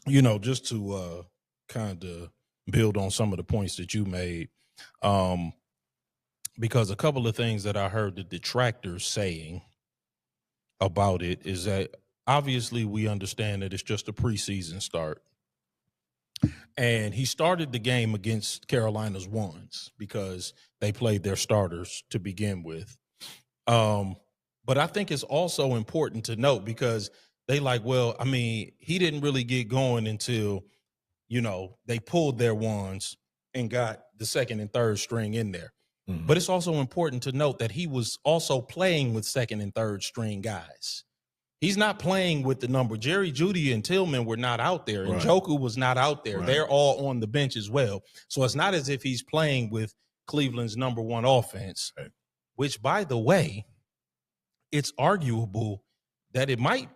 just to kind of build on some of the points that you made, um, because a couple of things that I heard the detractors saying about it is that obviously we understand that it's just a preseason start. And he started the game against Carolina's ones because they played their starters to begin with. Um, but I think it's also important to note because they like, well, I mean, he didn't really get going until, they pulled their ones and got the second and third string in there. But it's also important to note that he was also playing with second and third string guys. He's not playing with the number. Jerry Jeudy and Tillman were not out there, and Right. Njoku was not out there. Right. They're all on the bench as well. So it's not as if he's playing with Cleveland's number one offense, Right. which, by the way, it's arguable that it might,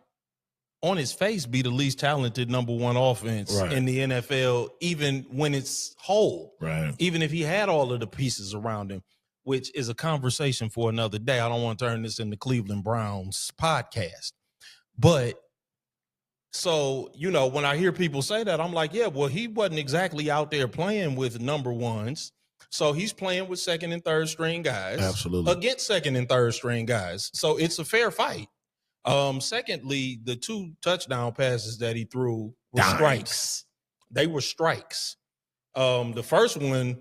on its face, be the least talented number one offense in the NFL, even when it's whole. Right. Even if he had all of the pieces around him, which is a conversation for another day. I don't want to turn this into Cleveland Browns podcast. But so, when I hear people say that, I'm like, yeah, well, he wasn't exactly out there playing with number ones. So he's playing with second and third string guys. Absolutely. Against second and third string guys. So it's a fair fight. Secondly, the 2 touchdown passes that he threw were strikes. They were strikes. The first one,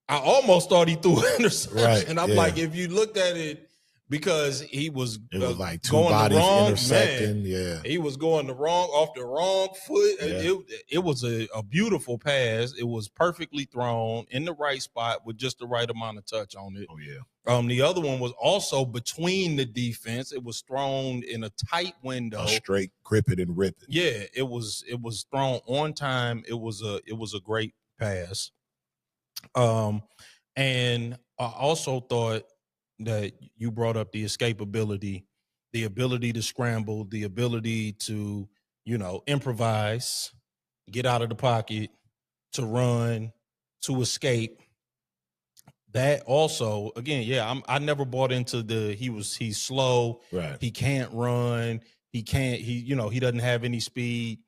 I almost thought he threw an interception. I'm like, if you looked at it, because he was, like 2 going bodies the wrong, intersecting. he was going off the wrong foot. It was a beautiful pass. It was perfectly thrown in the right spot with just the right amount of touch on it. Oh yeah. The other one was also between the defense. It was thrown in a tight window. A straight grip it and rip it. Yeah, it was thrown on time. It was a great pass. And I also thought that you brought up the escapability, the ability to scramble, the ability to, improvise, get out of the pocket, to run, to escape. That also, again, I never bought into he's slow. Right. He can't run. He doesn't have any speed.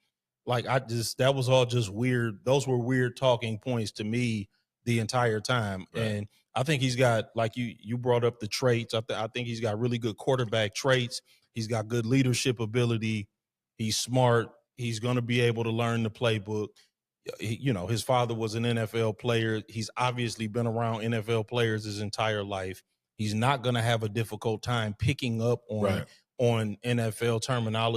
Like that was all just weird. Those were weird talking points to me the entire time. Right. And I think he's got, like you brought up the traits. I think he's got really good quarterback traits. He's got good leadership ability. He's smart. He's going to be able to learn the playbook. His father was an NFL player. He's obviously been around NFL players his entire life. He's not going to have a difficult time picking up on NFL terminology.